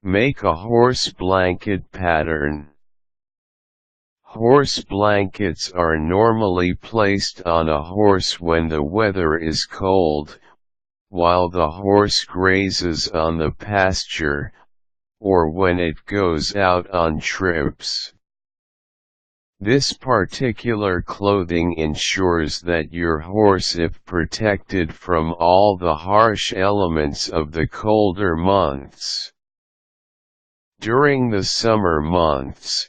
Make a horse blanket pattern. Horse blankets are normally placed on a horse when the weather is cold, while the horse grazes on the pasture, or when it goes out on trips. This particular clothing ensures that your horse is protected from all the harsh elements of the colder months. During the summer months,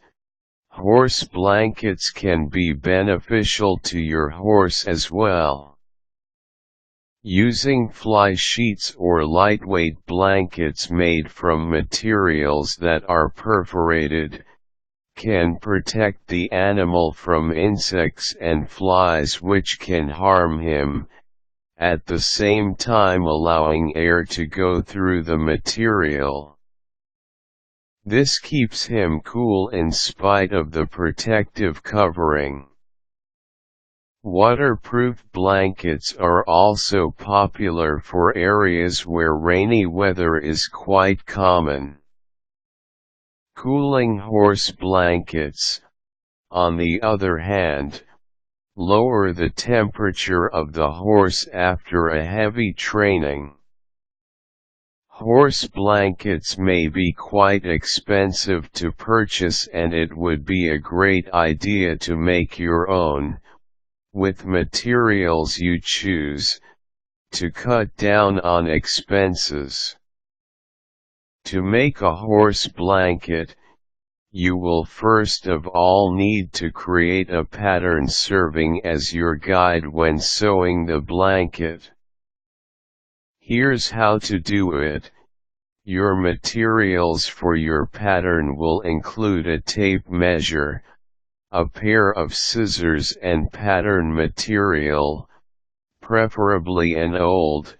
horse blankets can be beneficial to your horse as well. Using fly sheets or lightweight blankets made from materials that are perforated can protect the animal from insects and flies which can harm him, at the same time allowing air to go through the material. This keeps him cool in spite of the protective covering. Waterproof blankets are also popular for areas where rainy weather is quite common. Cooling horse blankets, on the other hand, lower the temperature of the horse after a heavy training. Horse blankets may be quite expensive to purchase, and it would be a great idea to make your own, with materials you choose, to cut down on expenses. To make a horse blanket, you will first of all need to create a pattern serving as your guide when sewing the blanket. Here's how to do it. Your materials for your pattern will include a tape measure, a pair of scissors and pattern material, preferably an old,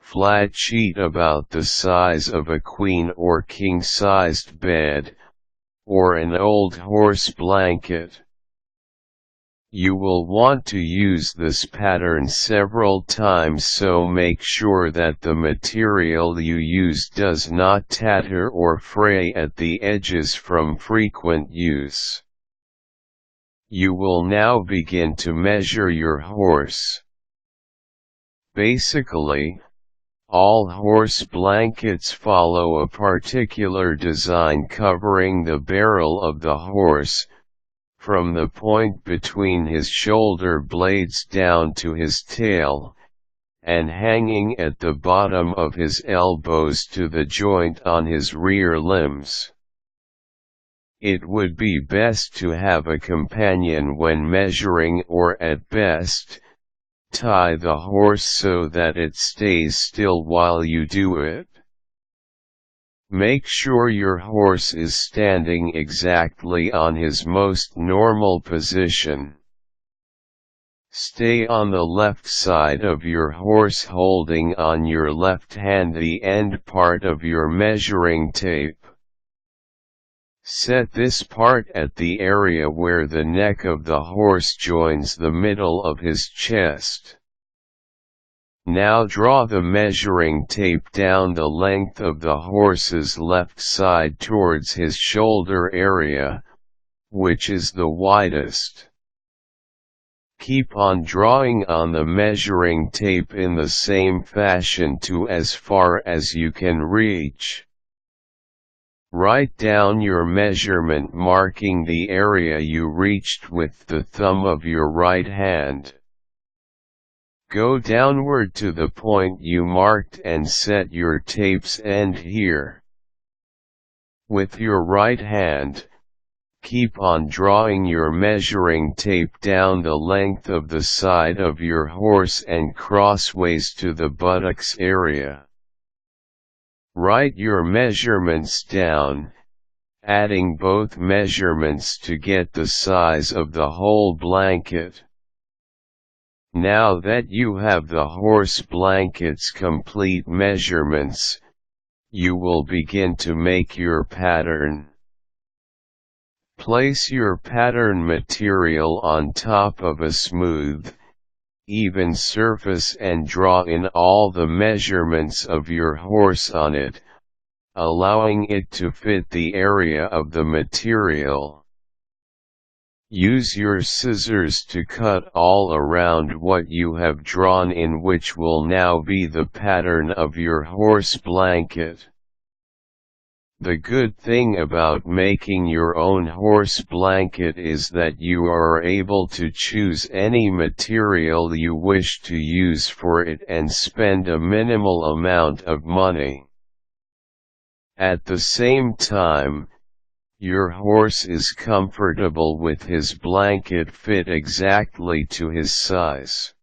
flat sheet about the size of a queen or king-sized bed, or an old horse blanket. You will want to use this pattern several times, so make sure that the material you use does not tatter or fray at the edges from frequent use. You will now begin to measure your horse. Basically, all horse blankets follow a particular design covering the barrel of the horse, from the point between his shoulder blades down to his tail, and hanging at the bottom of his elbows to the joint on his rear limbs. It would be best to have a companion when measuring, or at best, tie the horse so that it stays still while you do it. Make sure your horse is standing exactly on his most normal position. Stay on the left side of your horse, holding on your left hand the end part of your measuring tape. Set this part at the area where the neck of the horse joins the middle of his chest. Now draw the measuring tape down the length of the horse's left side towards his shoulder area, which is the widest. Keep on drawing on the measuring tape in the same fashion to as far as you can reach. Write down your measurement, marking the area you reached with the thumb of your right hand. Go downward to the point you marked and set your tape's end here. With your right hand, keep on drawing your measuring tape down the length of the side of your horse and crossways to the buttocks area. Write your measurements down, adding both measurements to get the size of the whole blanket. Now that you have the horse blanket's complete measurements, you will begin to make your pattern. Place your pattern material on top of a smooth, even surface and draw in all the measurements of your horse on it, allowing it to fit the area of the material. Use your scissors to cut all around what you have drawn in, which will now be the pattern of your horse blanket. The good thing about making your own horse blanket is that you are able to choose any material you wish to use for it and spend a minimal amount of money. At the same time, your horse is comfortable with his blanket fit exactly to his size.